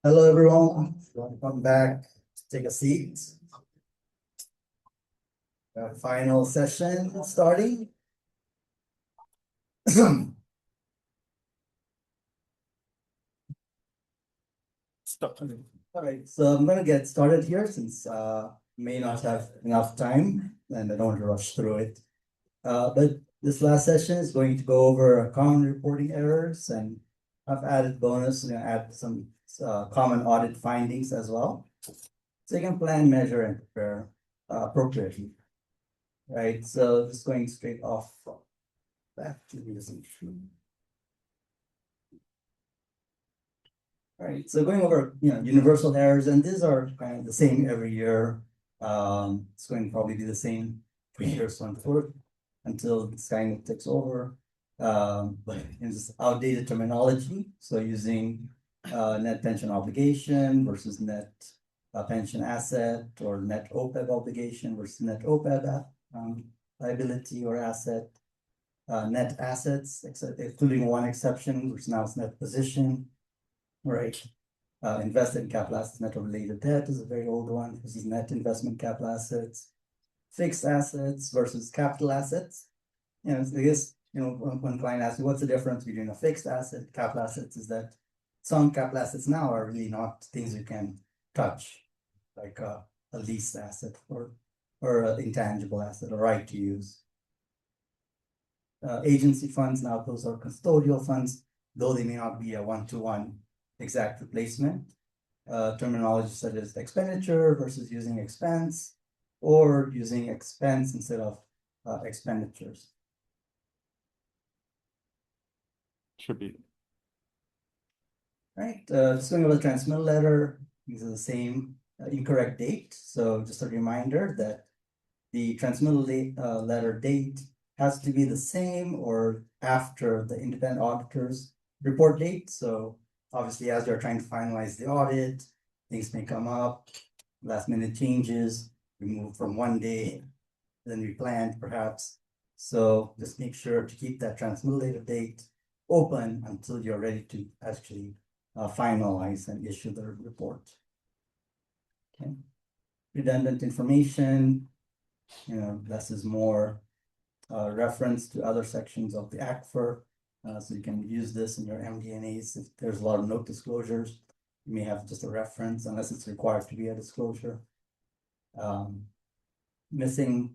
Hello, everyone. Welcome back. Take a seat. Final session starting. Stop. All right, so I'm gonna get started here since may not have enough time and I don't want to rush through it. But this last session is going to go over common reporting errors, and I've added bonus, add some common audit findings as well. So you can plan, measure, and prepare appropriately. Right, so just going straight off back to the presentation. All right, so going over, universal errors, and these are kind of the same every year. It's going to probably be the same for years on forth until this kind of takes over. But it's outdated terminology. So using net pension obligation versus net pension asset, or net OPEB obligation versus net OPEB liability or asset. Net assets, including one exception, which now is net position. Right. Invested capital assets net of related debt is a very old one. This is net investment capital assets. Fixed assets versus capital assets. I guess, when client asks you what's the difference between a fixed asset, capital assets, is that some capital assets now are really not things you can touch, like a leased asset or an intangible asset, a right to use. Agency funds, now those are custodial funds, though they may not be a one-to-one exact replacement. Terminology such as expenditure versus using expense, or using expense instead of expenditures. Should be. Right, just going over the transmittal letter, these are the same incorrect date. So just a reminder that the transmittal letter date has to be the same or after the independent auditor's report date. So obviously, as you're trying to finalize the audit, things may come up, last minute changes, we move from one day than we planned perhaps. So just make sure to keep that transmittal later date open until you're ready to actually finalize and issue the report. Okay. Redundant information, this is more reference to other sections of the ACFR. So you can use this in your MD&As. If there's a lot of note disclosures, you may have just a reference unless it's required to be a disclosure. Missing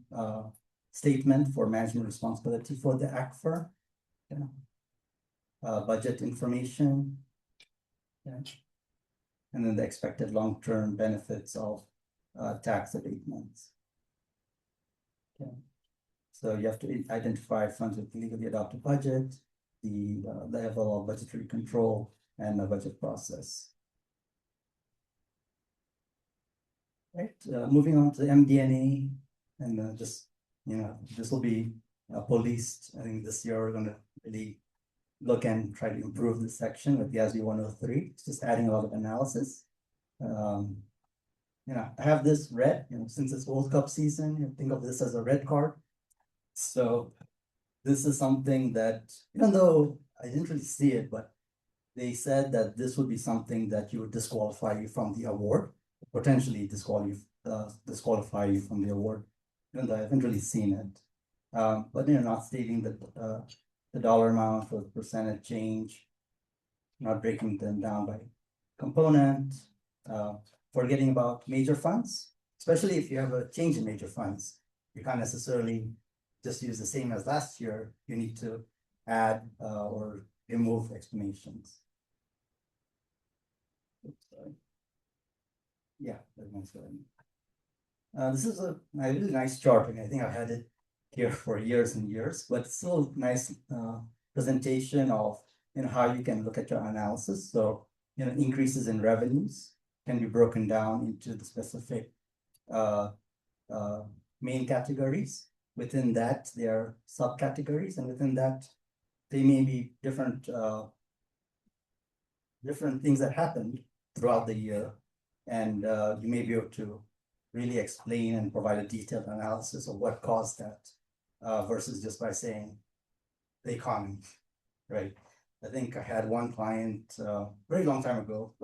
statement for management responsibility for the ACFR. Budget information. And then the expected long-term benefits of tax abatements. Okay. So you have to identify funds with legally adopted budget, the level of budgetary control, and the budget process. Right, moving on to the MD&A, and just, this will be policed. I think this year we're going to really look and try to improve this section with the ASB 103. It's just adding a lot of analysis. I have this red, since it's World Cup season, think of this as a red card. So this is something that, even though I didn't really see it, but they said that this would be something that you would disqualify you from the award, potentially disqualify you from the award, even though I haven't really seen it. But not stating that the dollar amount or the percentage change, not breaking them down by component, forgetting about major funds, especially if you have a change in major funds. You can't necessarily just use the same as last year. You need to add or remove explanations. Oops, sorry. Yeah, that one's good. This is a really nice chart, and I think I've had it here for years and years, but still nice presentation of how you can look at your analysis. So increases in revenues can be broken down into the specific main categories. Within that, there are subcategories, and within that, they may be different things that happened throughout the year, and you may be able to really explain and provide a detailed analysis of what caused that, versus just by saying the economy, right? I think I had one client very long time ago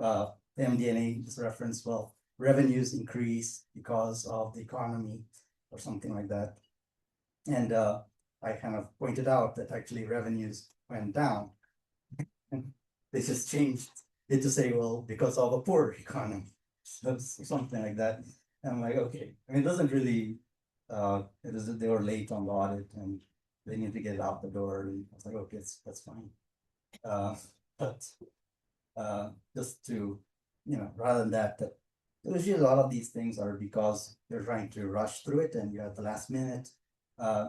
the MD&A just referenced, well, revenues increase because of the economy or something like that. And I kind of pointed out that actually revenues went down. And they just changed it to say, well, because of a poor economy, so something like that. And I'm like, okay, I mean, it doesn't really, they were late on the audit and they need to get it out the door. And I was like, okay, that's fine. But just to, rather than that, usually a lot of these things are because you're trying to rush through it and you're at the last minute.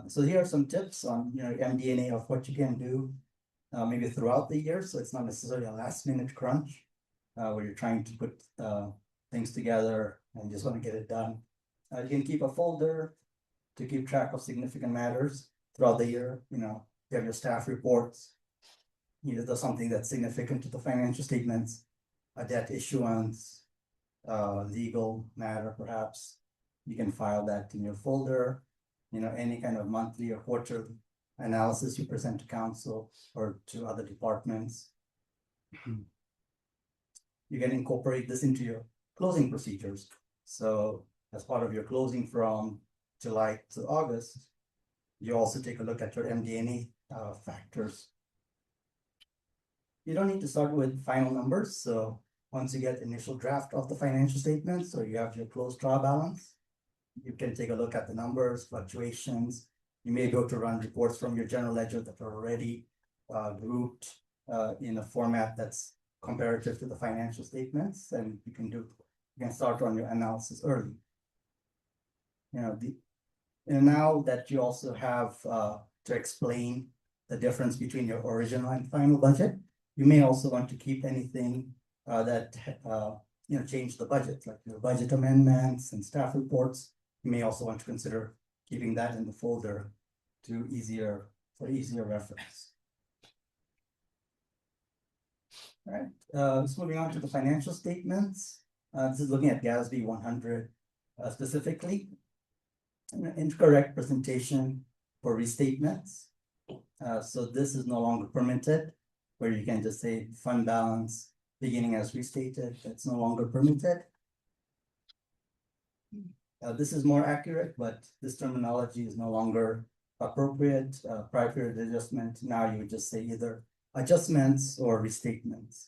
So here are some tips on, MD&A of what you can do, maybe throughout the year. So it's not necessarily a last minute crunch, where you're trying to put things together and just want to get it done. You can keep a folder to keep track of significant matters throughout the year. You have your staff reports. There's something that's significant to the financial statements, a debt issuance, legal matter, perhaps. You can file that in your folder. Any kind of monthly or quarterly analysis you present to council or to other departments. You can incorporate this into your closing procedures. So as part of your closing from July to August, you also take a look at your MD&A factors. You don't need to start with final numbers. So once you get initial draft of the financial statements, or you have your closed trial balance, you can take a look at the numbers, fluctuations. You may go to run reports from your general ledger that are already grouped in a format that's comparative to the financial statements, and you can start on your analysis early. And now that you also have to explain the difference between your original and final budget, you may also want to keep anything that change the budget, like your budget amendments and staff reports. You may also want to consider keeping that in the folder for easier reference. All right, just moving on to the financial statements. This is looking at GASB 100 specifically. Incorrect presentation for restatements. So this is no longer permitted, where you can just say fund balance beginning as restated. That's no longer permitted. This is more accurate, but this terminology is no longer appropriate. Prior period adjustment, now you would just say either adjustments or restatements.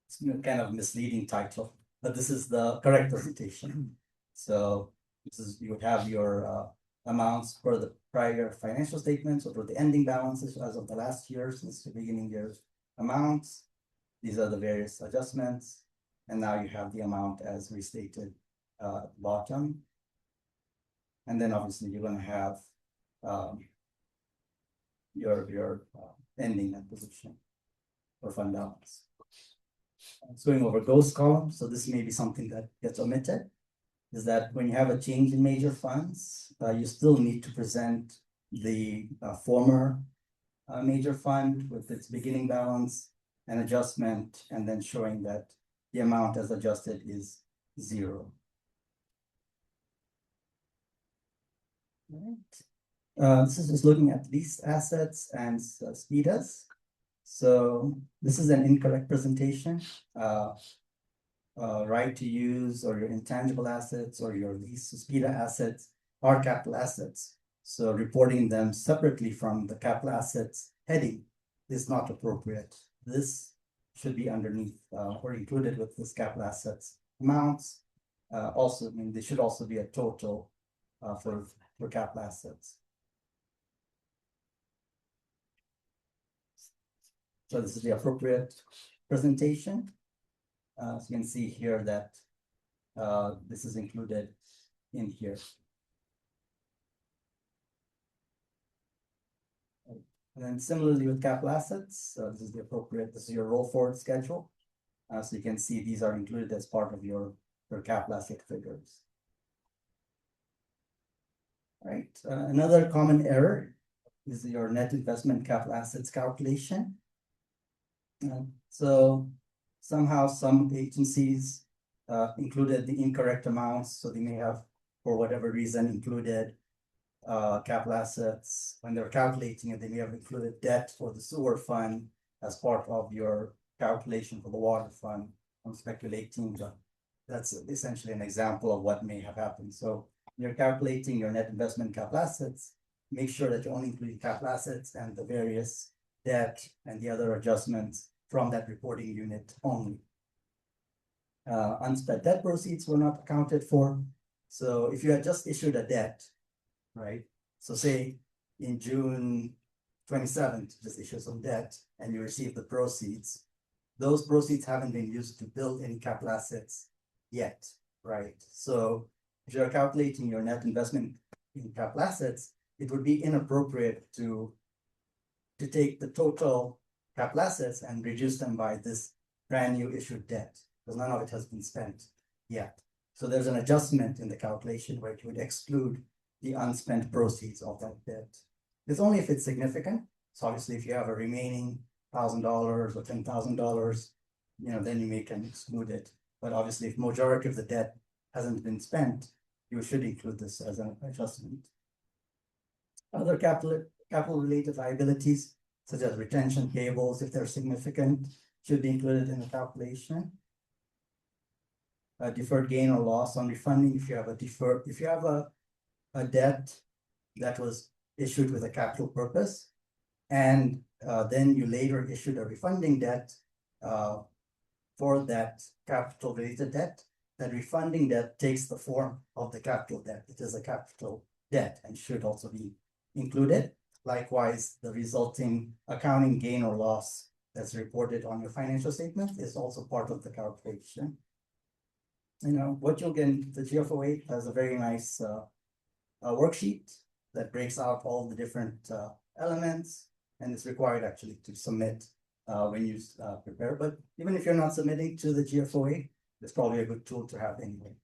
It's kind of misleading title, but this is the correct presentation. So you would have your amounts for the prior financial statements or for the ending balances as of the last year since the beginning year's amounts. These are the various adjustments, and now you have the amount as restated at the bottom. And then obviously you're going to have your ending net position for fund balance. So going over those columns, so this may be something that gets omitted, is that when you have a change in major funds, you still need to present the former major fund with its beginning balance and adjustment, and then showing that the amount as adjusted is 0. Right. This is just looking at leased assets and SPIDAs. So this is an incorrect presentation. Right to use or your intangible assets or your lease SPIDA assets are capital assets. So reporting them separately from the capital assets heading is not appropriate. This should be underneath or included with this capital assets amounts. Also, I mean, they should also be a total for capital assets. So this is the appropriate presentation. So you can see here that this is included in here. And then similarly with capital assets, this is this is your roll forward schedule. So you can see these are included as part of your capital asset figures. All right, another common error is your net investment capital assets calculation. So somehow some agencies included the incorrect amounts, so they may have, for whatever reason, included capital assets, when they're calculating it, they may have included debt for the sewer fund as part of your calculation for the water fund. I'm speculating, but that's essentially an example of what may have happened. So you're calculating your net investment capital assets, make sure that you only include capital assets and the various debt and the other adjustments from that reporting unit only. Unspent debt proceeds were not accounted for. So if you had just issued a debt, right? So say in June 27th, just issue some debt and you receive the proceeds. Those proceeds haven't been used to build any capital assets yet, right? So if you're calculating your net investment in capital assets, it would be inappropriate to take the total capital assets and reduce them by this brand new issued debt, because none of it has been spent yet. So there's an adjustment in the calculation where it would exclude the unspent proceeds of that debt. It's only if it's significant. So obviously, if you have a remaining $1,000 or $10,000, then you can exclude it. But obviously, if majority of the debt hasn't been spent, you should include this as an adjustment. Other capital related liabilities, such as retention payables, if they're significant, should be included in the calculation. Deferred gain or loss on refunding, if you have a debt that was issued with a capital purpose, and then you later issued a refunding debt for that capital related debt, that refunding debt takes the form of the capital debt. It is a capital debt and should also be included. Likewise, the resulting accounting gain or loss that's reported on your financial statement is also part of the calculation. What you'll get, the GFOA has a very nice worksheet that breaks out all the different elements, and it's required actually to submit when you prepare. But even if you're not submitting to the GFOA, it's probably a good tool to have anyway.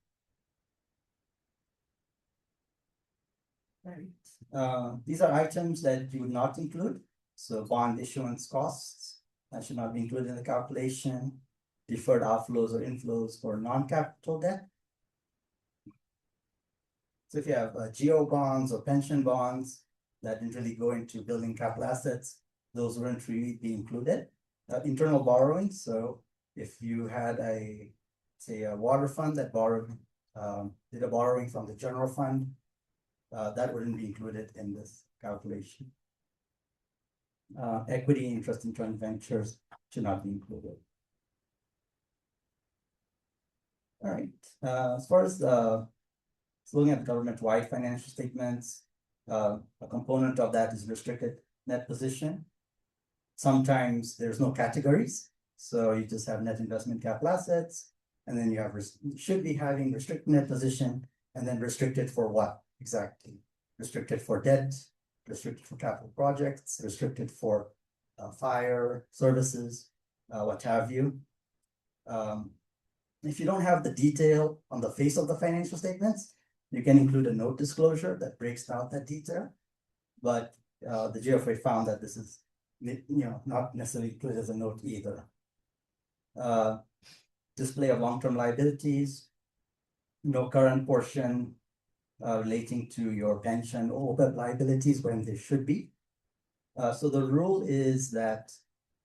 Right. These are items that you would not include. So bond issuance costs that should not be included in the calculation. Deferred outflows or inflows for non-capital debt. So if you have GO bonds or pension bonds that didn't really go into building capital assets, those wouldn't really be included. Internal borrowing. So if you had a water fund that did a borrowing from the general fund, that wouldn't be included in this calculation. Equity interest in joint ventures should not be included. All right. As far as looking at government-wide financial statements, a component of that is restricted net position. Sometimes there's no categories, so you just have net investment capital assets, and then you should be having restricted net position, and then restricted for what exactly? Restricted for debt, restricted for capital projects, restricted for fire services, what have you. If you don't have the detail on the face of the financial statements, you can include a note disclosure that breaks out that detail. But the GFA found that this is not necessarily included as a note either. Display of long-term liabilities, no current portion relating to your pension or OPEB liabilities when there should be. So the rule is that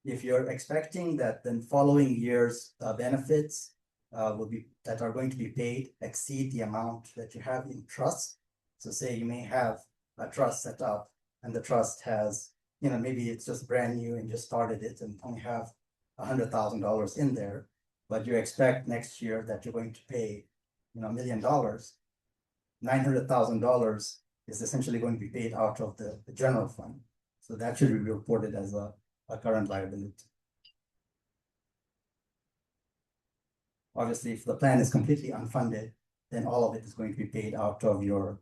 if you're expecting that then following year's benefits that are going to be paid exceed the amount that you have in trust. So say you may have a trust set up and the trust has, maybe it's just brand new and just started it and only have $100,000 in there, but you expect next year that you're going to pay, $1 million. $900,000 is essentially going to be paid out of the general fund. So that should be reported as a current liability. Obviously, if the plan is completely unfunded, then all of it is going to be paid out of your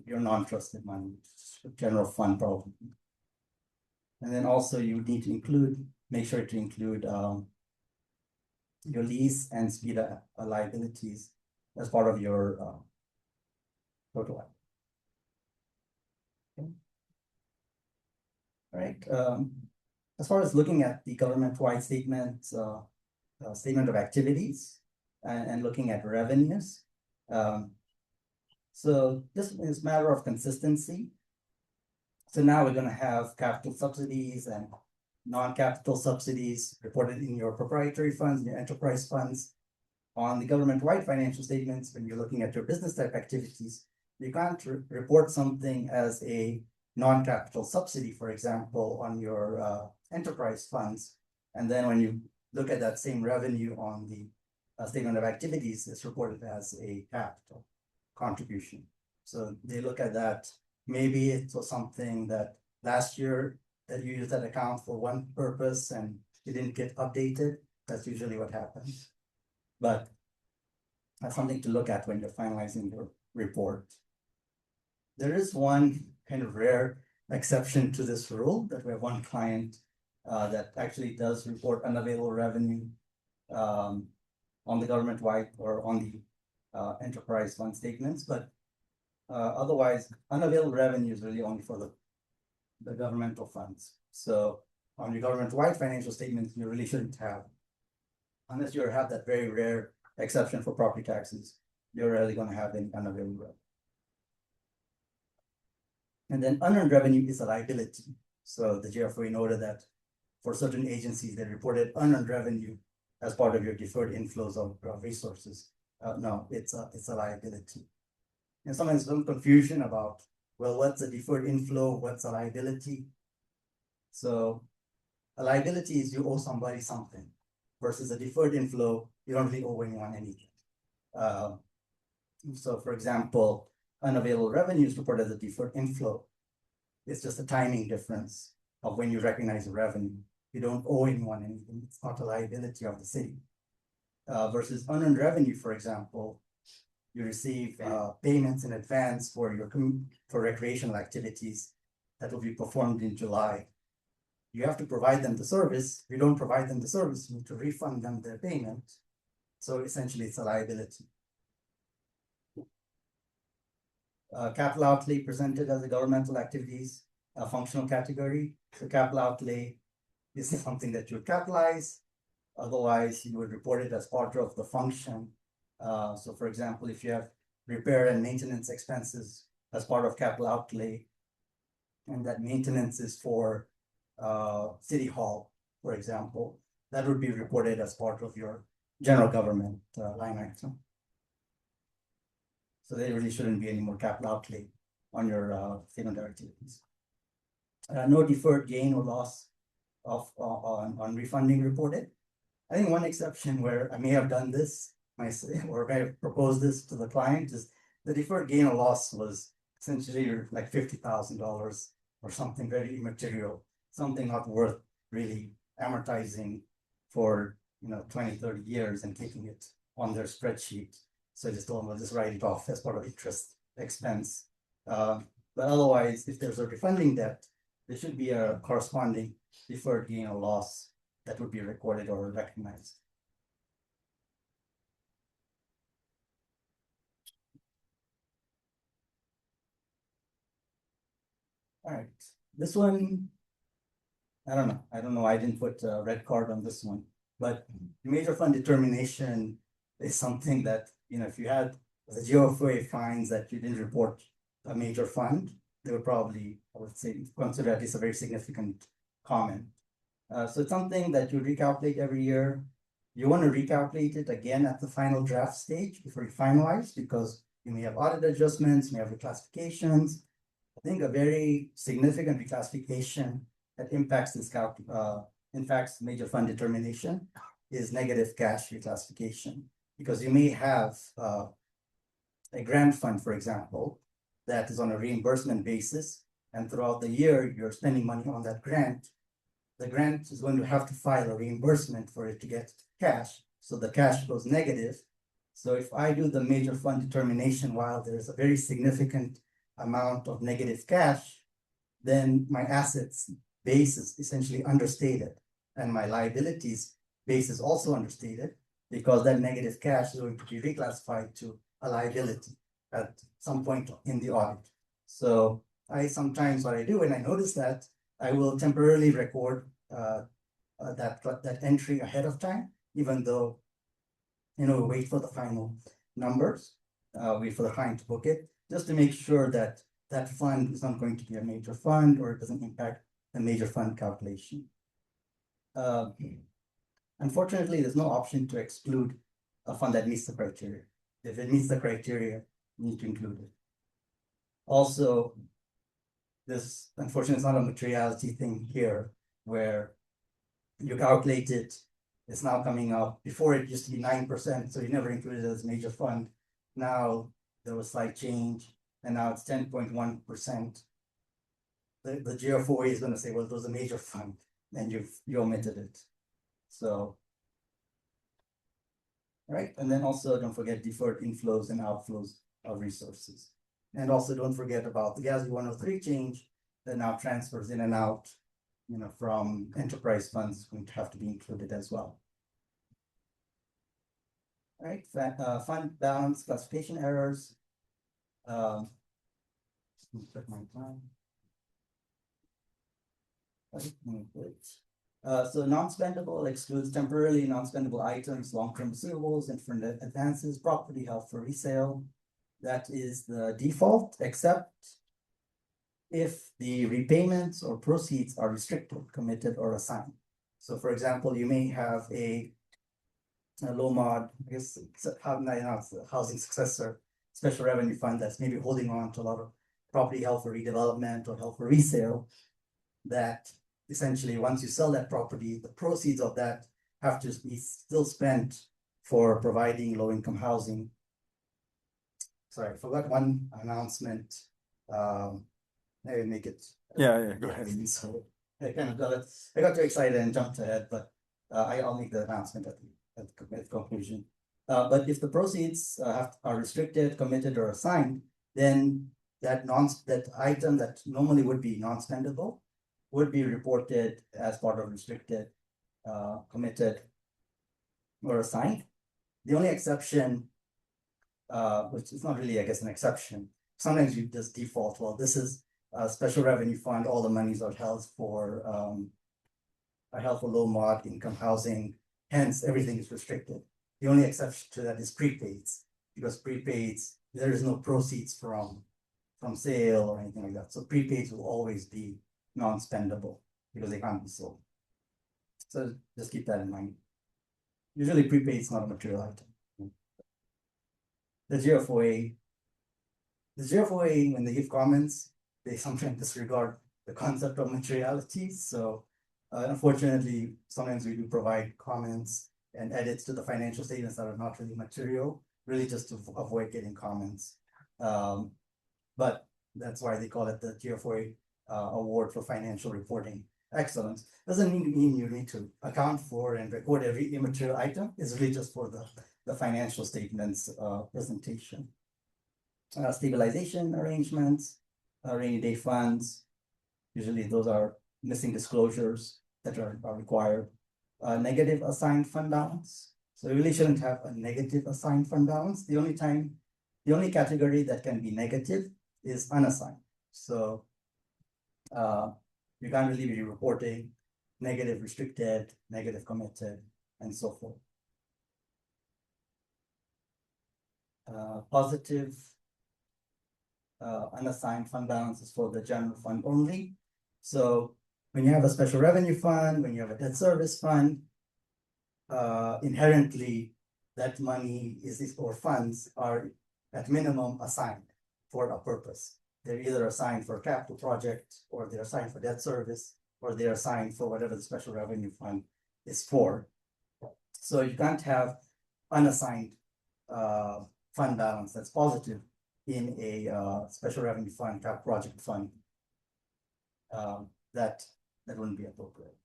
non-trusted money, general fund probably. And then also you need to make sure to include your lease and SPIDA liabilities as part of your total. Okay. All right. As far as looking at the government-wide statement of activities and looking at revenues, So this is a matter of consistency. So now we're gonna have capital subsidies and non-capital subsidies reported in your proprietary funds, your enterprise funds. On the government-wide financial statements, when you're looking at your business type activities, you can't report something as a non-capital subsidy, for example, on your enterprise funds. And then when you look at that same revenue on the statement of activities, it's reported as a capital contribution. So they look at that, maybe it was something that last year that you used that account for one purpose and it didn't get updated. That's usually what happens. But that's something to look at when you're finalizing your report. There is one kind of rare exception to this rule that we have one client that actually does report unavailable revenue on the government-wide or on the enterprise fund statements, but otherwise, unavailable revenue is really only for the governmental funds. So on your government-wide financial statements, you really shouldn't have, unless you have that very rare exception for property taxes, you're really gonna have any unavailable revenue. And then unearned revenue is a liability. So the GFOA noted that for certain agencies, they reported unearned revenue as part of your deferred inflows of resources. No, it's a liability. And sometimes some confusion about, well, what's a deferred inflow, what's a liability? So a liability is you owe somebody something versus a deferred inflow, you don't really owe anyone anything. So for example, unavailable revenue is reported as a deferred inflow. It's just a timing difference of when you recognize the revenue. You don't owe anyone anything. It's not a liability of the city. Versus unearned revenue, for example, you receive payments in advance for your for recreational activities that will be performed in July. You have to provide them the service. If you don't provide them the service, you need to refund them their payment. So essentially, it's a liability. Capital outlay presented as a governmental activities, a functional category. So capital outlay is something that you would capitalize. Otherwise, you would report it as part of the function. So for example, if you have repair and maintenance expenses as part of capital outlay, and that maintenance is for City Hall, for example, that would be reported as part of your general government line item. So there really shouldn't be any more capital outlay on your statement of activities. No deferred gain or loss on refunding reported. I think one exception where I may have done this myself or may have proposed this to the client is the deferred gain or loss was essentially like $50,000 or something very immaterial, something not worth really amortizing for 20, 30 years and keeping it on their spreadsheet. So I just told them, we'll just write it off as part of interest expense. But otherwise, if there's a refunding debt, there should be a corresponding deferred gain or loss that would be recorded or recognized. All right, this one, I don't know. I didn't put a red card on this one, but major fund determination is something that, if you had the GFOA finds that you didn't report a major fund, they would probably, I would say, consider at least a very significant comment. So it's something that you recalculate every year. You want to recalculate it again at the final draft stage before you finalize, because you may have audit adjustments, you may have reclassifications. I think a very significant reclassification that impacts this impacts major fund determination is negative cash reclassification, because you may have a grant fund, for example, that is on a reimbursement basis, and throughout the year you're spending money on that grant. The grant is going to have to file a reimbursement for it to get cash, so the cash goes negative. So if I do the major fund determination while there's a very significant amount of negative cash, then my assets base is essentially understated, and my liabilities base is also understated, because that negative cash is going to be reclassified to a liability at some point in the audit. So sometimes what I do when I notice that, I will temporarily record that entry ahead of time, even though wait for the final numbers, wait for the client to book it. just to make sure that that fund is not going to be a major fund or it doesn't impact the major fund calculation. Unfortunately, there's no option to exclude a fund that meets the criteria. If it meets the criteria, you need to include it. Also, this unfortunately is not a materiality thing here where you calculate it, it's now coming up. Before it used to be 9%, so you never included it as major fund. Now there was slight change, and now it's 10.1%. The GFOA is going to say, well, it was a major fund, and you omitted it. So, right, and then also don't forget deferred inflows and outflows of resources. And also don't forget about the GASB 103 change that now transfers in and out, from enterprise funds, going to have to be included as well. All right, fund balance classification errors. Check my time. So non-spendable excludes temporarily non-spendable items, long-term receivables, and advances, property held for resale. That is the default, except if the repayments or proceeds are restricted, committed, or assigned. So for example, you may have a low mod, I guess it's a housing successor, special revenue fund that's maybe holding on to a lot of property held for redevelopment or held for resale, that essentially once you sell that property, the proceeds of that have to be still spent for providing low-income housing. Sorry, I forgot one announcement. Maybe make it. Yeah, go ahead. So I kind of got it. I got too excited and jumped ahead, but I'll make the announcement at the conclusion. But if the proceeds are restricted, committed, or assigned, then that item that normally would be non-spendable would be reported as part of restricted, committed, or assigned. The only exception, which is not really, I guess, an exception, sometimes you just default, well, this is a special revenue fund, all the monies are held for low mod income housing, hence everything is restricted. The only exception to that is prepaids, because prepaids, there is no proceeds from sale or anything like that. So prepaids will always be non-spendable because they can't be sold. So just keep that in mind. Usually prepaid is not a material item. The GFOA, when they give comments, they sometimes disregard the concept of materiality. So unfortunately, sometimes we do provide comments and edits to the financial statements that are not really material, really just to avoid getting comments. But that's why they call it the GFOA Award for Financial Reporting Excellence. Doesn't mean you need to account for and record every immaterial item. It's really just for the financial statements presentation. Stabilization arrangements, rainy day funds. Usually those are missing disclosures that are required. Negative assigned fund balance. So you really shouldn't have a negative assigned fund balance. The only category that can be negative is unassigned. So you can't really be reporting negative restricted, negative committed, and so forth. Positive unassigned fund balance is for the general fund only. So when you have a special revenue fund, when you have a debt service fund, inherently that money or funds are at minimum assigned for a purpose. They're either assigned for a capital project, or they're assigned for debt service, or they're assigned for whatever the special revenue fund is for. So you can't have unassigned fund balance that's positive in a special revenue fund, capital project fund. That wouldn't be appropriate.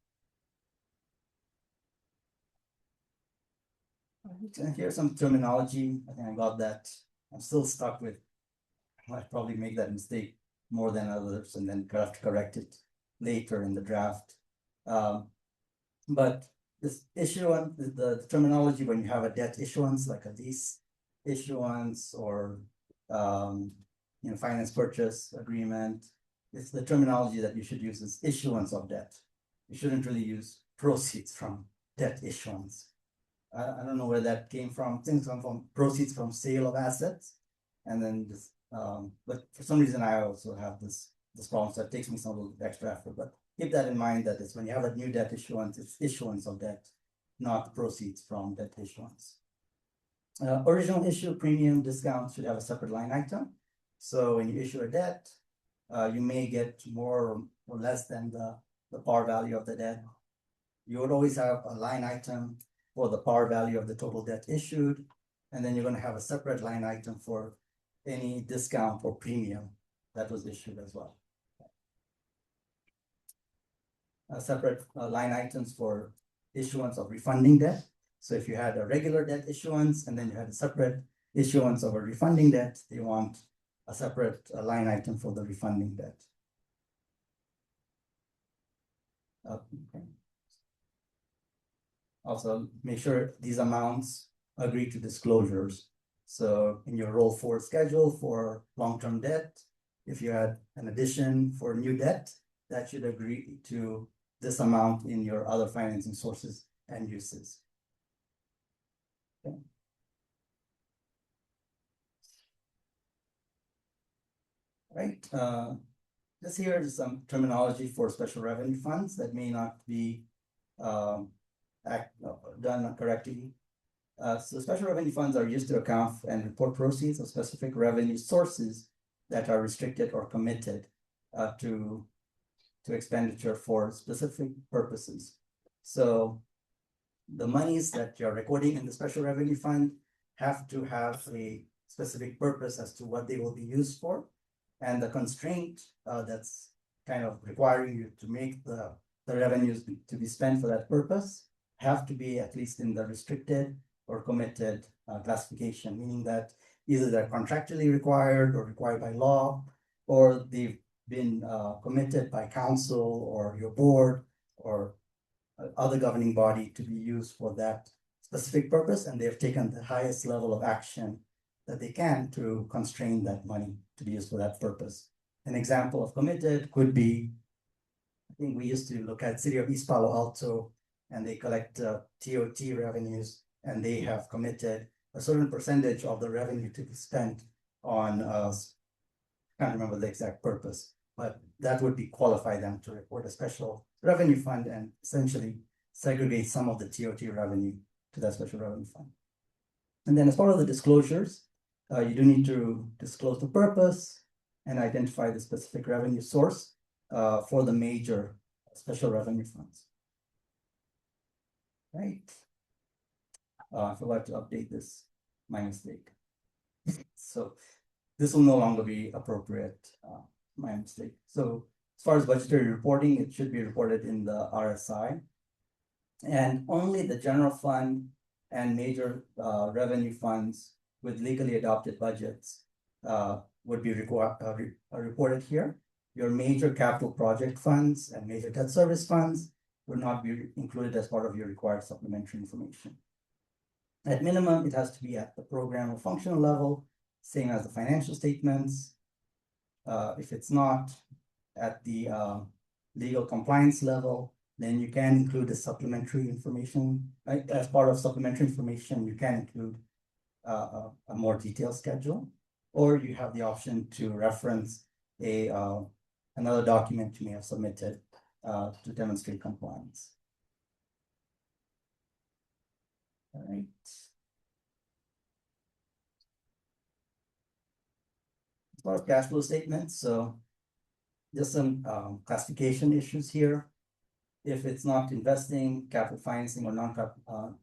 And here's some terminology. I think I got that. I'm still stuck with, I probably make that mistake more than others and then have to correct it later in the draft. But this issuance, the terminology when you have a debt issuance, like a lease issuance or finance purchase agreement, it's the terminology that you should use is issuance of debt. You shouldn't really use proceeds from debt issuance. I don't know where that came from. Things come from proceeds from sale of assets, and then just But for some reason, I also have this problem, so it takes me some little extra effort, but keep that in mind that it's when you have a new debt issuance, it's issuance of debt, not proceeds from debt issuance. Original issue premium discount should have a separate line item. So when you issue a debt, you may get more or less than the par value of the debt. You would always have a line item for the par value of the total debt issued, and then you're gonna have a separate line item for any discount or premium that was issued as well. Separate line items for issuance of refunding debt. So if you had a regular debt issuance and then you had a separate issuance of a refunding debt, you want a separate line item for the refunding debt. Okay. Also, make sure these amounts agree to disclosures. So in your roll forward schedule for long-term debt, if you had an addition for new debt, that should agree to this amount in your other financing sources and uses. Okay. Right, this here is some terminology for special revenue funds that may not be done correctly. So special revenue funds are used to account and report proceeds of specific revenue sources that are restricted or committed to expenditure for specific purposes. So the monies that you're recording in the special revenue fund have to have a specific purpose as to what they will be used for. And the constraint that's kind of requiring you to make the revenues to be spent for that purpose have to be at least in the restricted or committed classification, meaning that either they're contractually required or required by law, or they've been committed by council or your board or other governing body to be used for that specific purpose, and they've taken the highest level of action that they can to constrain that money to be used for that purpose. An example of committed could be, I think we used to look at City of East Palo Alto, and they collect TOT revenues, and they have committed a certain percentage of the revenue to be spent on, I can't remember the exact purpose, but that would be qualify them to report a special revenue fund and essentially segregate some of the TOT revenue to that special revenue fund. And then as part of the disclosures, you do need to disclose the purpose and identify the specific revenue source for the major special revenue funds. Right. I forgot to update this, my mistake. So this will no longer be appropriate, my mistake. So as far as budgetary reporting, it should be reported in the RSI. And only the general fund and major revenue funds with legally adopted budgets would be reported here. Your major capital project funds and major debt service funds would not be included as part of your required supplementary information. At minimum, it has to be at the program or functional level, same as the financial statements. If it's not at the legal compliance level, then you can include the supplementary information. Right? As part of supplementary information, you can include a more detailed schedule, or you have the option to reference another document you may have submitted to demonstrate compliance. All right. As far as cash flow statements, so there's some classification issues here. If it's not investing, capital financing, or non-capital,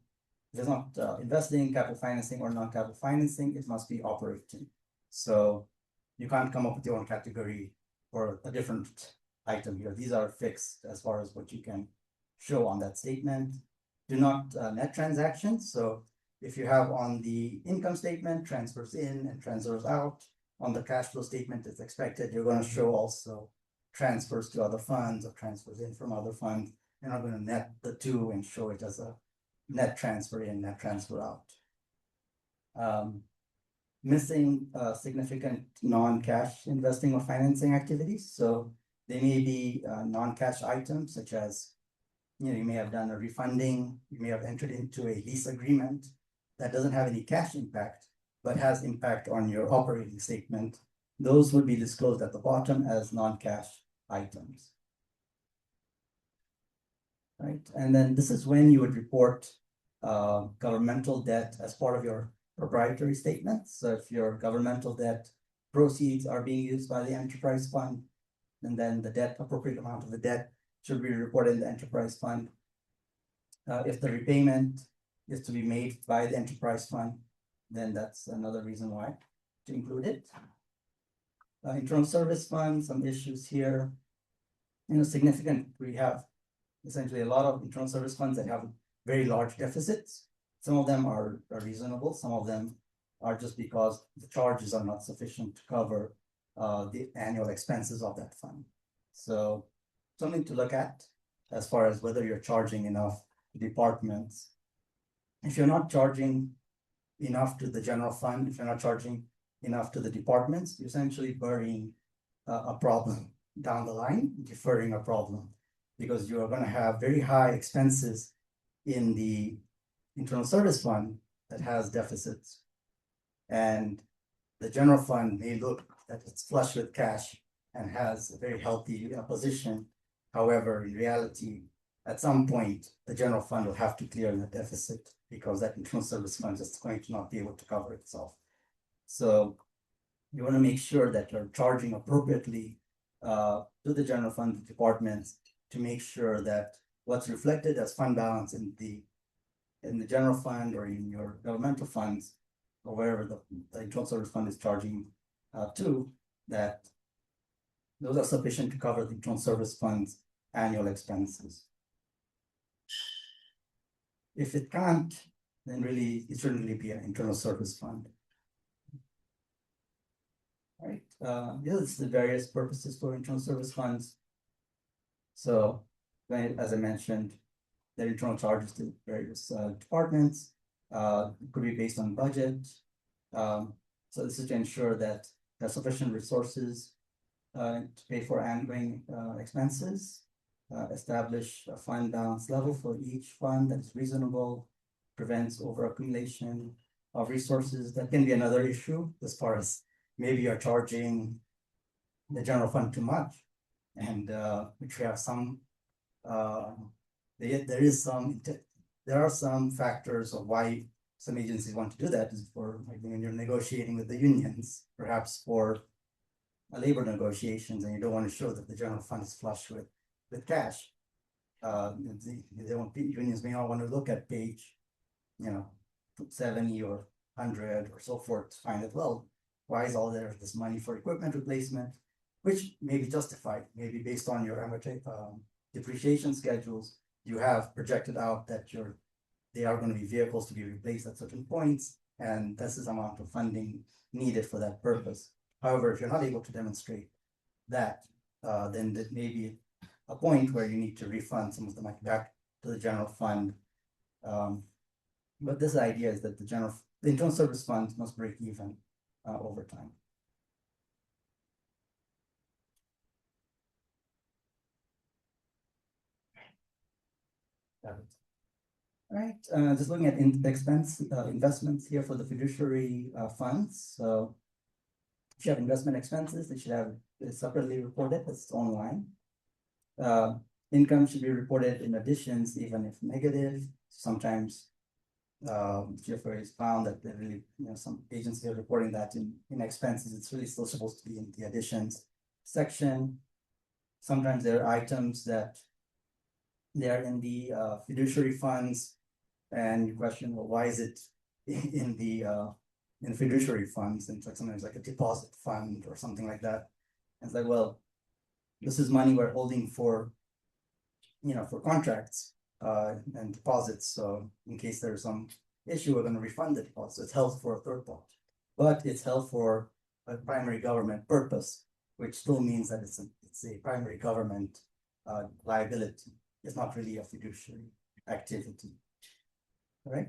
if it's not investing, capital financing, or non-capital financing, it must be operating. So you can't come up with your own category for a different item here. These are fixed as far as what you can show on that statement. Do not net transactions. So if you have on the income statement, transfers in and transfers out, on the cash flow statement, it's expected you're going to show also transfers to other funds or transfers in from other funds. You're not going to net the two and show it as a net transfer in, net transfer out. Missing significant non-cash investing or financing activities. So they may be non-cash items such as, you may have done a refunding, you may have entered into a lease agreement that doesn't have any cash impact, but has impact on your operating statement, those would be disclosed at the bottom as non-cash items. Right, and then this is when you would report governmental debt as part of your proprietary statements. So if your governmental debt proceeds are being used by the enterprise fund, and then the debt, appropriate amount of the debt should be reported in the enterprise fund. If the repayment is to be made by the enterprise fund, then that's another reason why to include it. Internal service fund, some issues here. Significant, we have essentially a lot of internal service funds that have very large deficits. Some of them are reasonable, some of them are just because the charges are not sufficient to cover the annual expenses of that fund. So something to look at as far as whether you're charging enough departments. If you're not charging enough to the general fund, if you're not charging enough to the departments, you're essentially burying a problem down the line, deferring a problem, because you are going to have very high expenses in the internal service fund that has deficits. And the general fund may look that it's flush with cash and has a very healthy position. However, in reality, at some point, the general fund will have to clear the deficit because that internal service fund is going to not be able to cover itself. So you want to make sure that you're charging appropriately to the general fund departments to make sure that what's reflected as fund balance in the general fund or in your governmental funds or wherever the internal service fund is charging to, that those are sufficient to cover the internal service fund's annual expenses. If it can't, then really it shouldn't really be an internal service fund. Right. This is the various purposes for internal service funds. So, as I mentioned, their internal charges to various departments could be based on budget. So this is to ensure that there's sufficient resources to pay for ongoing expenses. Establish a fund balance level for each fund that is reasonable, prevents overaccumulation of resources. That can be another issue as far as maybe you're charging the general fund too much, and which we have some. There are some factors of why some agencies want to do that. Is for like when you're negotiating with the unions, perhaps for labor negotiations, and you don't want to show that the general fund is flush with cash. Unions may not want to look at page, 70 or 100 or so forth to find it. Well, why is all there this money for equipment replacement, which may be justified, maybe based on your depreciation schedules. You have projected out that they are going to be vehicles to be replaced at certain points, and this is the amount of funding needed for that purpose. However, if you're not able to demonstrate that, then there may be a point where you need to refund some of the money back to the general fund. But this idea is that the internal service funds must break even over time. All right, just looking at investments here for the fiduciary funds. So if you have investment expenses, they should have separately reported. It's online. Income should be reported in additions, even if negative. Sometimes GFR is found that they really, some agencies are reporting that in expenses. It's really still supposed to be in the additions section. Sometimes there are items that they are in the fiduciary funds, and you question, well, why is it in fiduciary funds? And it's like sometimes like a deposit fund or something like that. And it's like, well, this is money we're holding for contracts and deposits. So in case there's some issue, we're going to refund the deposit. So it's held for a third party, but it's held for a primary government purpose, which still means that it's a primary government liability. It's not really a fiduciary activity. All right.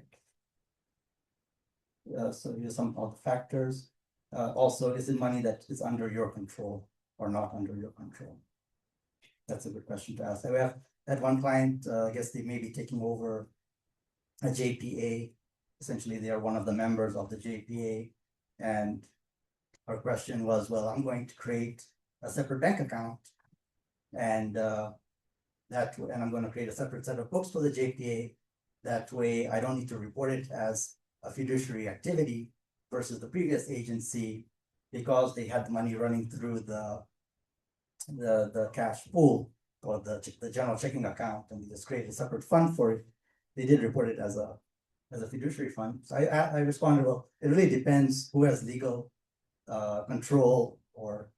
So here's some of the factors. Also, is it money that is under your control or not under your control? That's a good question to ask. So we have had one client, I guess they may be taking over a JPA. Essentially, they are one of the members of the JPA, and our question was, well, I'm going to create a separate bank account. And and I'm gonna create a separate set of books for the JPA. That way, I don't need to report it as a fiduciary activity versus the previous agency, because they had the money running through the cash pool or the general checking account, and they just created a separate fund for it. They did report it as a fiduciary fund. So I responded, well, it really depends who has legal control or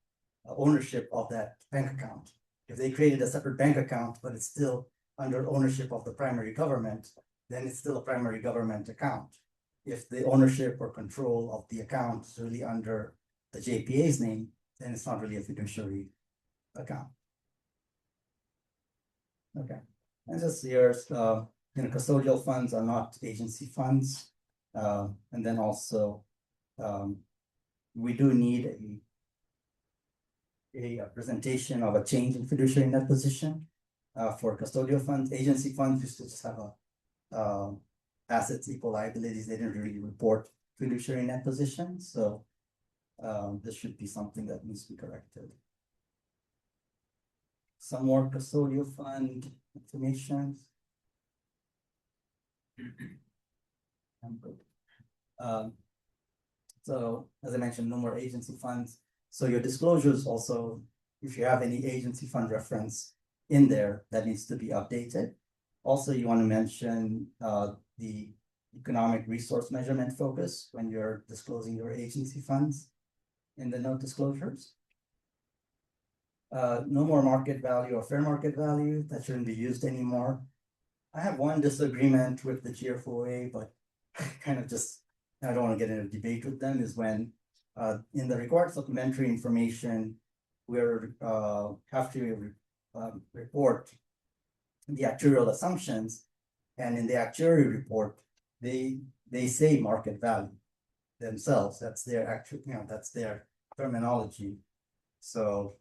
ownership of that bank account. If they created a separate bank account, but it's still under ownership of the primary government, then it's still a primary government account. If the ownership or control of the account is really under the JPA's name, then it's not really a fiduciary account. Okay, and just here, custodial funds are not agency funds. And then also, we do need a presentation of a change in fiduciary net position for custodial funds. Agency funds used to just have a assets equal liabilities. They didn't really report fiduciary net position. So this should be something that needs to be corrected. Some more custodial fund information. I'm good. So as I mentioned, no more agency funds. So your disclosures also, if you have any agency fund reference in there, that needs to be updated. Also, you want to mention the economic resource measurement focus when you're disclosing your agency funds in the note disclosures. No more market value or fair market value. That shouldn't be used anymore. I have one disagreement with the GFOA, but kind of just, I don't want to get in a debate with them, is when in the required supplementary information, we're have to report the actuarial assumptions, and in the actuary report, they say market value themselves. That's their actual, that's their terminology. So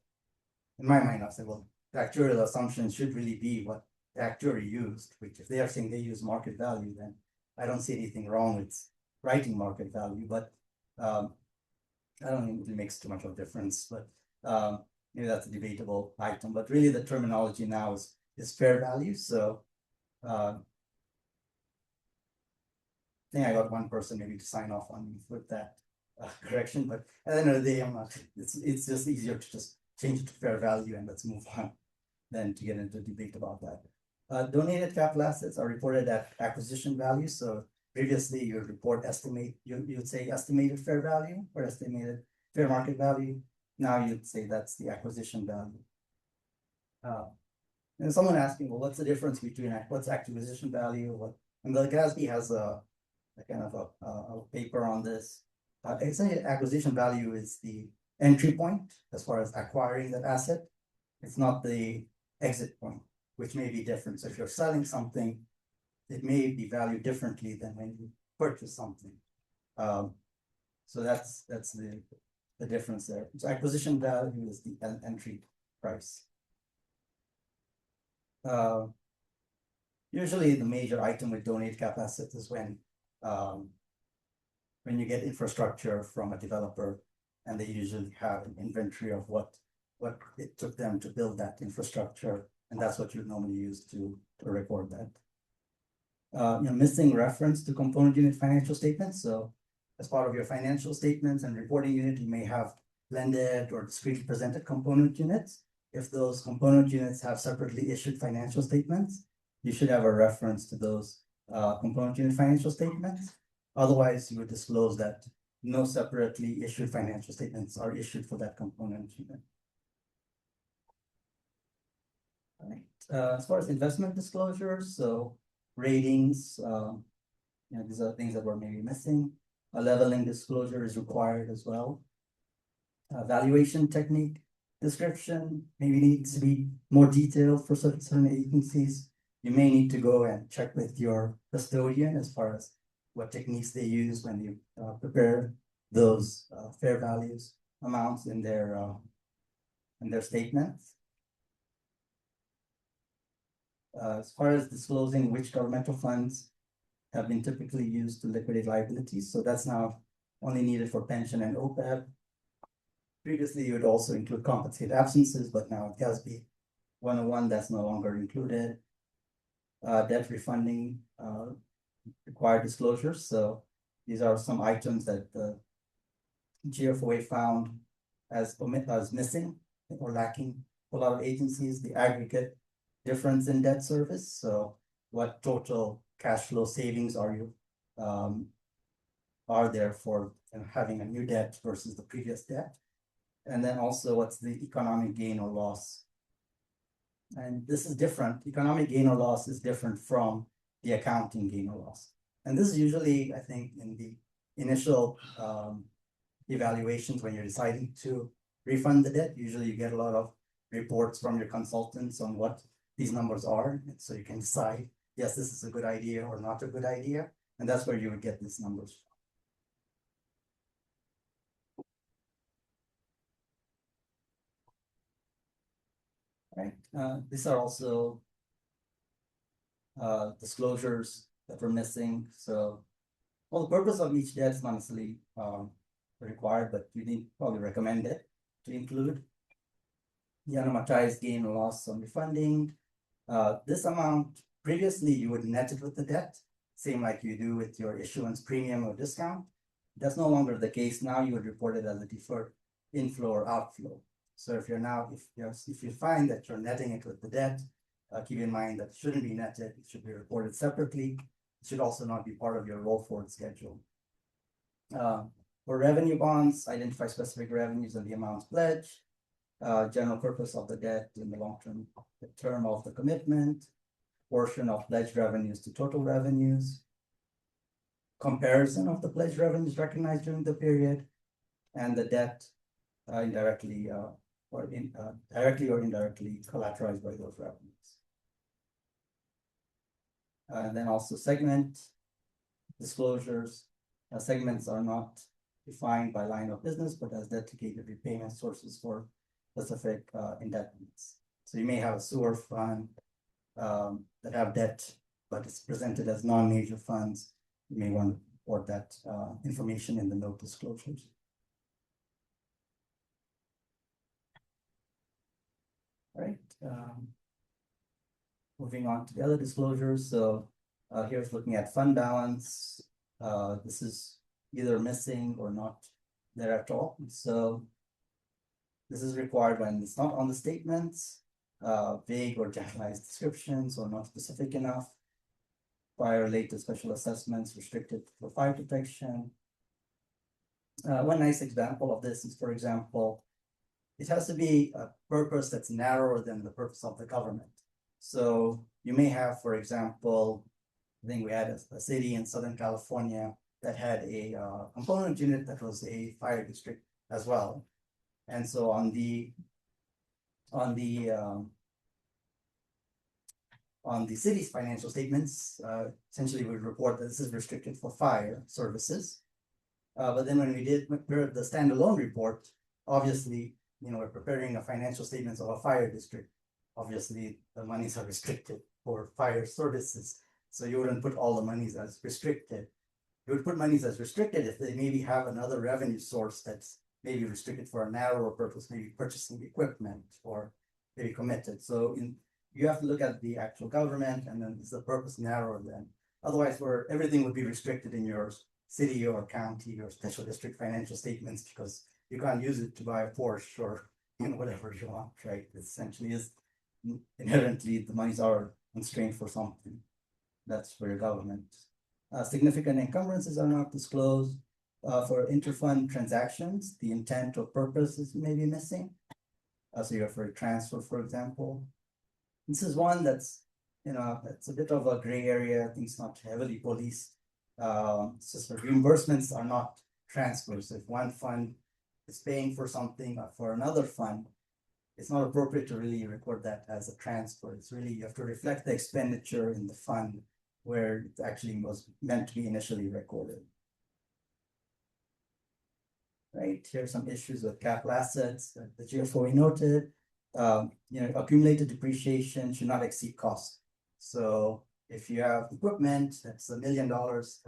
in my mind, I say, well, the actuarial assumptions should really be what the actuary used, which if they are saying they use market value, then I don't see anything wrong with writing market value, but I don't think it makes too much of a difference, but maybe that's a debatable item. But really the terminology now is fair value. So I think I got one person maybe to sign off on me with that correction, but at the end of the day, I'm not, it's just easier to just change it to fair value and let's move on than to get into a debate about that. Donated capital assets are reported at acquisition value. So previously you would report you'd say estimated fair value or estimated fair market value. Now you'd say that's the acquisition value. And someone asking, well, what's the difference between what's acquisition value? And the GASB has a kind of a paper on this. Essentially, acquisition value is the entry point as far as acquiring that asset. It's not the exit point, which may be different. So if you're selling something, it may be valued differently than when you purchase something. So that's the difference there. So acquisition value is the entry price. Usually the major item with donated cap assets is when you get infrastructure from a developer, and they usually have an inventory of what it took them to build that infrastructure, and that's what you normally use to record that. Missing reference to component unit financial statements. So as part of your financial statements and reporting unit, you may have blended or discretely presented component units. If those component units have separately issued financial statements, you should have a reference to those component unit financial statements. Otherwise, you would disclose that no separately issued financial statements are issued for that component unit. All right. As far as investment disclosures, so ratings, these are things that were maybe missing. A leveling disclosure is required as well. Valuation technique description maybe needs to be more detailed for certain agencies. You may need to go and check with your custodian as far as what techniques they use when you prepare those fair values amounts in their statements. As far as disclosing which governmental funds have been typically used to liquidate liabilities, so that's now only needed for pension and OPEB. previously you would also include compensated absences, but now it has to be 101, that's no longer included. Debt refunding, required disclosures, so these are some items that the GFOA found as missing or lacking for a lot of agencies, the aggregate difference in debt service, so what total cash flow savings are you are there for having a new debt versus the previous debt? And then also what's the economic gain or loss? And this is different. Economic gain or loss is different from the accounting gain or loss. And this is usually, I think, in the initial evaluations when you're deciding to refund the debt. Usually you get a lot of reports from your consultants on what these numbers are. And so you can decide, yes, this is a good idea or not a good idea. And that's where you would get these numbers from. Right. These are also disclosures that were missing. So, well, the purpose of each debt is not necessarily required, but we need probably recommend it to include the unamortized gain or loss on refunding. This amount, previously you would net it with the debt, same like you do with your issuance premium or discount. That's no longer the case. Now you would report it as a deferred inflow or outflow. So if you find that you're netting it with the debt, keep in mind that it shouldn't be netted. It should be reported separately. It should also not be part of your roll forward schedule. For revenue bonds, identify specific revenues and the amounts pledged. General purpose of the debt in the long-term term of the commitment, portion of pledged revenues to total revenues, comparison of the pledged revenues recognized during the period, and the debt directly or indirectly collateralized by those revenues. And then also segment disclosures. Segments are not defined by line of business, but as dedicated repayment sources for specific indebtedness. So you may have a sewer fund that have debt, but it's presented as non-major funds. You may want to report that information in the note disclosures. All right. Moving on to the other disclosures. So here's looking at fund balance. This is either missing or not there at all. So this is required when it's not on the statements, vague or generalized descriptions or not specific enough, prior later special assessments restricted for fire protection. One nice example of this is, for example, it has to be a purpose that's narrower than the purpose of the government. So you may have, for example, I think we had a city in Southern California that had a component unit that was a fire district as well. And so on the city's financial statements, essentially we report that this is restricted for fire services. But then when we did the standalone report, obviously, we're preparing a financial statements of a fire district. Obviously, the monies are restricted for fire services. So you wouldn't put all the monies as restricted. You would put monies as restricted if they maybe have another revenue source that's maybe restricted for a narrower purpose, maybe purchasing equipment or maybe committed. So you have to look at the actual government, and then is the purpose narrower then? Otherwise, where everything would be restricted in your city or county or special district financial statements because you can't use it to buy a Porsche or whatever you want, right? It essentially is inherently the monies are constrained for something. That's for your government. Significant encumbrances are not disclosed. For interfund transactions, the intent or purpose is maybe missing. So you have for a transfer, for example. This is one that's, it's a bit of a gray area. I think it's not heavily policed. It's just the reimbursements are not transfers. If one fund is paying for something for another fund, it's not appropriate to really record that as a transfer. It's really, you have to reflect the expenditure in the fund where it actually was meant to be initially recorded. Right, here's some issues with capital assets that the GFOA noted. Accumulated depreciation should not exceed cost. So if you have equipment that's $1 million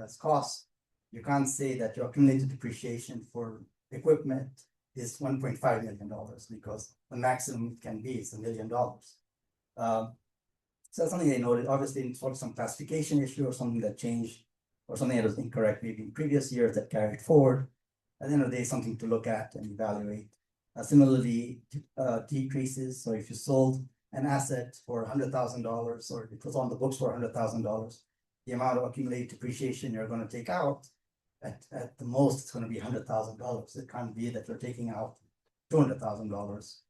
as cost, you can't say that your accumulated depreciation for equipment is $1.5 million because the maximum it can be is $1 million. So that's something they noted. Obviously, it's sort of some classification issue or something that changed or something that was incorrect maybe in previous years that carried forward. At the end of the day, something to look at and evaluate. Similarly, decreases. So if you sold an asset for $100,000 or it was on the books for $100,000, the amount of accumulated depreciation you're going to take out at the most, it's going to be $100,000. It can't be that you're taking out $200,000.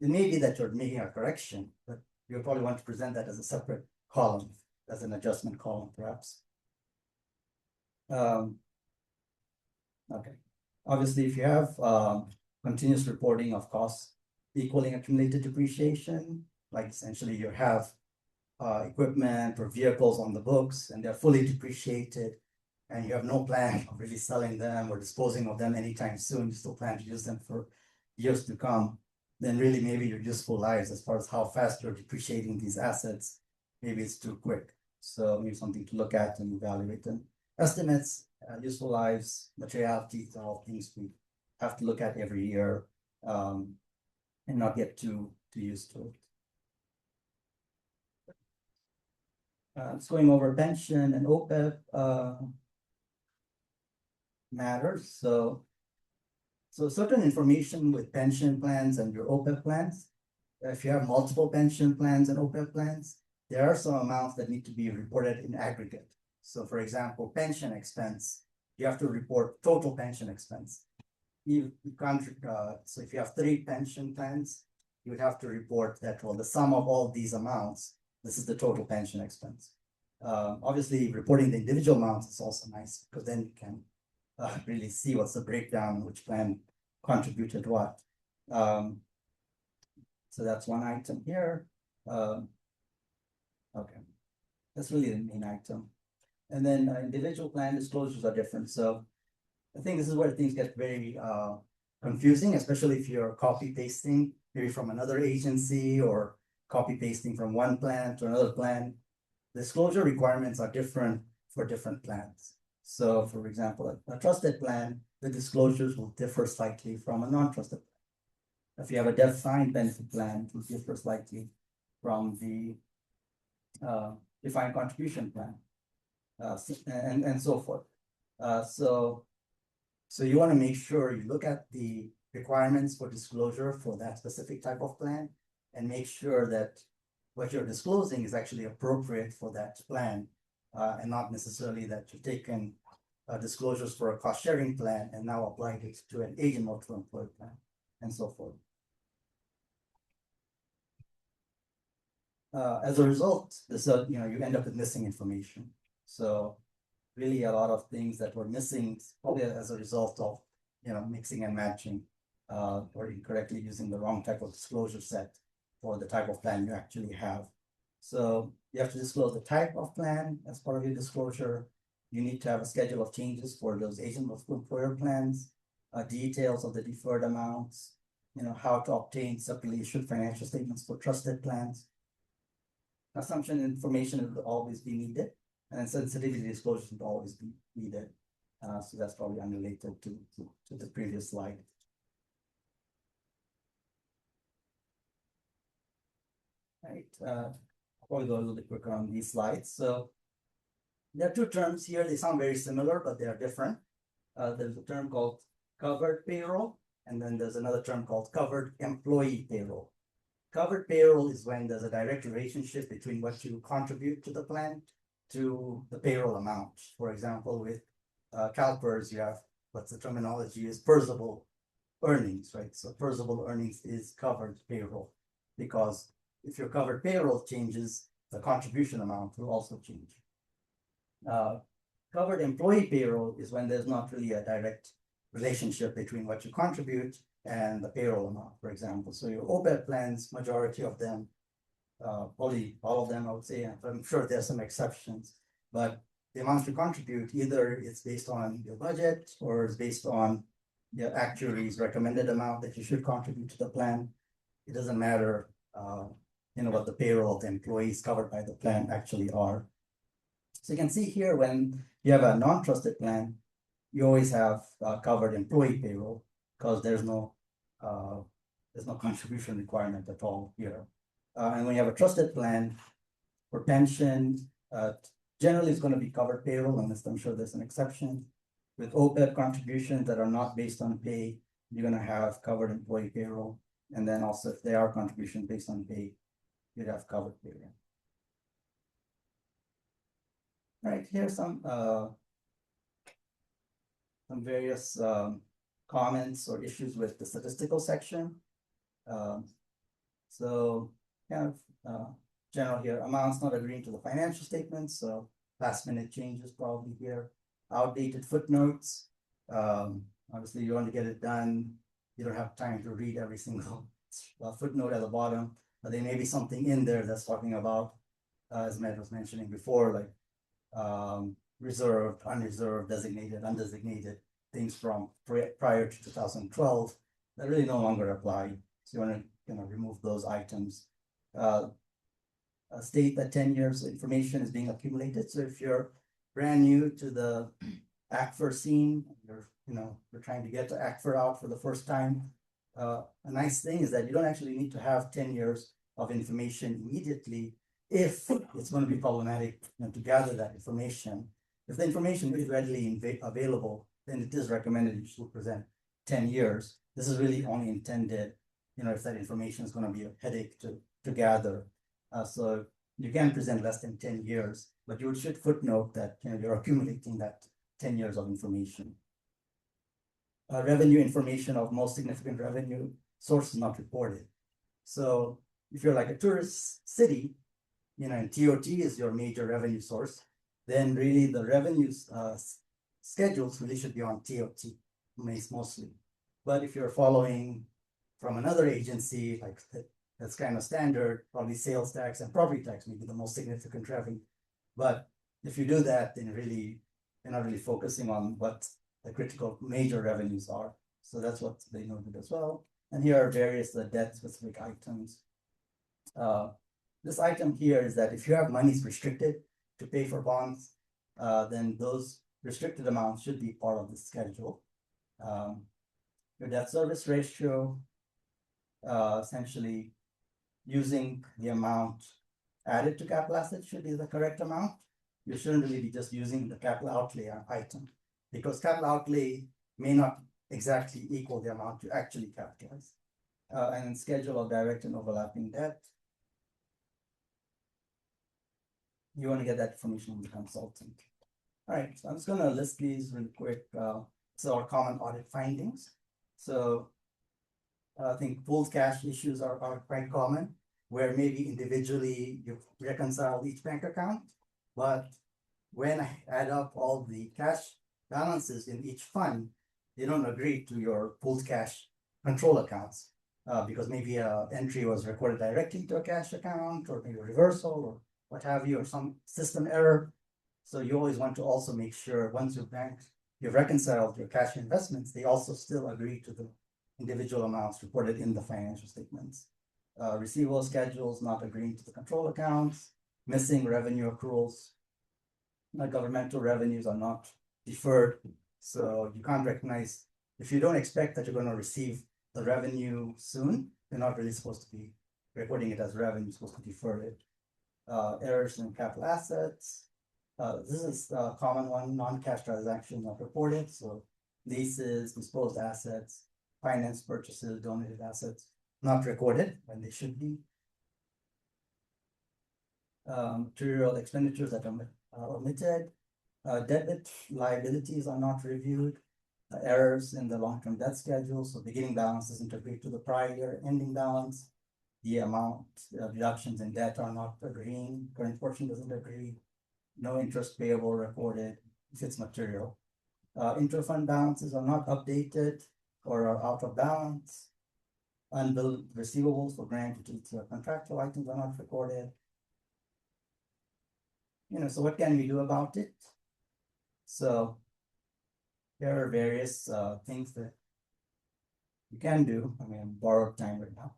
It may be that you're making a correction, but you'll probably want to present that as a separate column, as an adjustment column, perhaps. Okay. Obviously, if you have continuous reporting of costs equaling accumulated depreciation, like essentially you have equipment or vehicles on the books and they're fully depreciated and you have no plan of really selling them or disposing of them anytime soon, you still plan to use them for years to come, then really maybe your useful lives as far as how fast you're depreciating these assets, maybe it's too quick. So maybe something to look at and evaluate them. Estimates, useful lives, materiality, are all things we have to look at every year and not get too used to it. It's going over pension and OPEB matters. So certain information with pension plans and your OPEB plans, if you have multiple pension plans and OPEB plans, there are some amounts that need to be reported in aggregate. So for example, pension expense, you have to report total pension expense. You can't, so if you have 3 pension plans, you would have to report that, well, the sum of all these amounts, this is the total pension expense. Obviously, reporting the individual amounts is also nice because then you can really see what's the breakdown, which plan contributed what. So that's one item here. Okay, that's really the main item. And then individual plan disclosures are different. So I think this is where things get very confusing, especially if you're copy pasting maybe from another agency or copy pasting from one plan to another plan. Disclosure requirements are different for different plans. So for example, a trusted plan, the disclosures will differ slightly from a non-trusted plan. If you have a defined benefit plan, it will differ slightly from the defined contribution plan. And so forth. So you want to make sure you look at the requirements for disclosure for that specific type of plan and make sure that what you're disclosing is actually appropriate for that plan and not necessarily that you've taken disclosures for a cost sharing plan and now applied it to an agent multiple employer plan and so forth. As a result, you end up with missing information. So really a lot of things that were missing probably as a result of mixing and matching or incorrectly using the wrong type of disclosure set for the type of plan you actually have. So you have to disclose the type of plan as part of your disclosure. You need to have a schedule of changes for those agent multiple employer plans, details of the deferred amounts, how to obtain separately issued financial statements for trusted plans. Assumption information will always be needed, and sensitivity disclosures will always be needed. So that's probably unrelated to the previous slide. Right. I'll probably go a little bit quicker on these slides. So there are 2 terms here. They sound very similar, but they are different. There's a term called covered payroll, and then there's another term called covered employee payroll. Covered payroll is when there's a direct relationship between what you contribute to the plan to the payroll amount. For example, with CalPERS, you have what's the terminology is perishable earnings, right? So perishable earnings is covered payroll because if your covered payroll changes, the contribution amount will also change. Covered employee payroll is when there's not really a direct relationship between what you contribute and the payroll amount, for example. So your OPEB plans, majority of them, probably all of them, I would say, I'm sure there's some exceptions, but the amount you contribute, either it's based on your budget or it's based on the actuary's recommended amount that you should contribute to the plan. It doesn't matter, what the payroll of the employees covered by the plan actually are. So you can see here when you have a non-trusted plan, you always have covered employee payroll because there's no there's no contribution requirement at all here. And when you have a trusted plan for pension, generally it's going to be covered payroll, unless I'm sure there's an exception. With OPEB contributions that are not based on pay, you're going to have covered employee payroll. And then also if they are contributions based on pay, you'd have covered payroll. All right, here's some various comments or issues with the statistical section. So kind of general here, amounts not agreeing to the financial statements, so last minute changes probably here. Outdated footnotes. Obviously you want to get it done. You don't have time to read every single footnote at the bottom, but there may be something in there that's talking about, as Matt was mentioning before, like reserved, unreserved, designated, undesignated, things from prior to 2012 that really no longer apply. So you want to remove those items. State that 10 years of information is being accumulated. So if you're brand new to the ACFR scene, you're trying to get to ACFR out for the first time, a nice thing is that you don't actually need to have 10 years of information immediately if it's going to be problematic to gather that information. If the information is readily available, then it is recommended you should present 10 years. This is really only intended, if that information is going to be a headache to gather. So you can present less than 10 years, but you should footnote that you're accumulating that 10 years of information. Revenue information of most significant revenue sources not reported. So if you're like a tourist city, and TOT is your major revenue source, then really the revenues schedules really should be on TOT mostly. But if you're following from another agency, like that's kind of standard, probably sales tax and property tax may be the most significant revenue. But if you do that, then really you're not really focusing on what the critical major revenues are. So that's what they noted as well. And here are various debt specific items. This item here is that if you have monies restricted to pay for bonds, then those restricted amounts should be part of the schedule. Your debt service ratio, essentially using the amount added to capital assets should be the correct amount. You shouldn't really be just using the capital outlay item, because capital outlay may not exactly equal the amount you actually capitalize. And then schedule of direct and overlapping debt. You want to get that information from the consultant. All right, so I'm just going to list these really quick. So our common audit findings. So I think pooled cash issues are quite common, where maybe individually you've reconciled each bank account, but when I add up all the cash balances in each fund, they don't agree to your pooled cash control accounts, because maybe an entry was recorded directly to a cash account, or maybe a reversal, or what have you, or some system error. So you always want to also make sure once you've reconciled your cash investments, they also still agree to the individual amounts reported in the financial statements. Receivable schedules not agreeing to the control accounts, missing revenue accruals. Governmental revenues are not deferred, so you can't recognize, if you don't expect that you're going to receive the revenue soon, you're not really supposed to be recording it as revenue, you're supposed to defer it. Errors in capital assets. This is a common one, non-cash transactions not reported. So leases, disposed assets, finance purchases, donated assets, not recorded when they should be. Material expenditures that are omitted. Debit liabilities are not reviewed. Errors in the long-term debt schedule. So beginning balance isn't agreed to the prior year ending balance. The amount deductions in debt are not agreeing. Current portion doesn't agree. No interest payable recorded if it's material. Interfund balances are not updated or are out of balance. Unbilled receivables for grant utilities or contractual items are not recorded. So what can we do about it? So there are various things that you can do. I mean, borrowed time right now.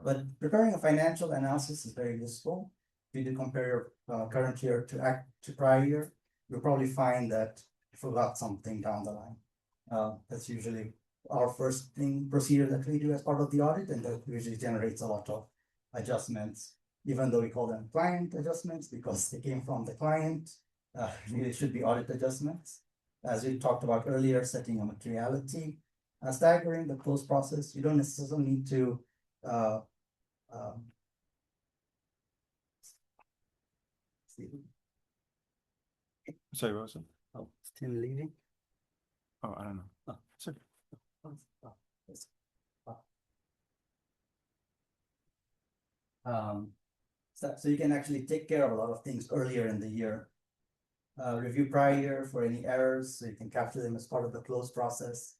But preparing a financial analysis is very useful. If you do compare your current year to prior year, you'll probably find that you forgot something down the line. That's usually our first thing procedure that we do as part of the audit, and that usually generates a lot of adjustments, even though we call them client adjustments because they came from the client. Really should be audit adjustments. As we talked about earlier, setting a materiality, staggering the close process. You don't necessarily need to see. Sorry, what was it? Oh, is Tim leaving? Oh, I don't know. Oh. Sorry. Yes. So you can actually take care of a lot of things earlier in the year. Review prior year for any errors, so you can capture them as part of the close process.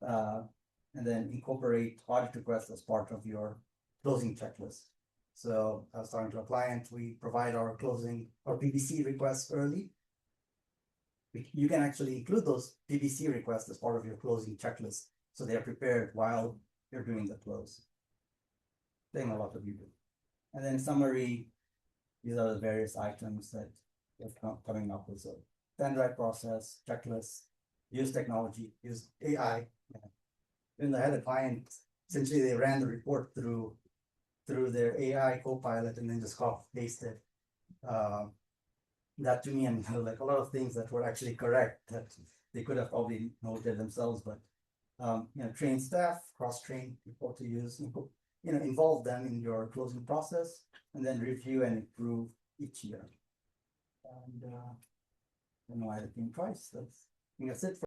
And then incorporate audit requests as part of your closing checklist. So I was talking to a client, we provide our closing or PBC requests early. You can actually include those PBC requests as part of your closing checklist, so they are prepared while you're doing the close. Thing a lot of you do. And then summary, these are the various items that we're coming up with. So standardized process, checklist, use technology, use AI. When I had a client, essentially they ran the report through their AI co-pilot and then just copy pasted. That to me, and like a lot of things that were actually correct that they could have probably noted themselves, but train staff, cross-train people to use, involve them in your closing process, and then review and improve each year. And I don't know why I came twice. I think that's it for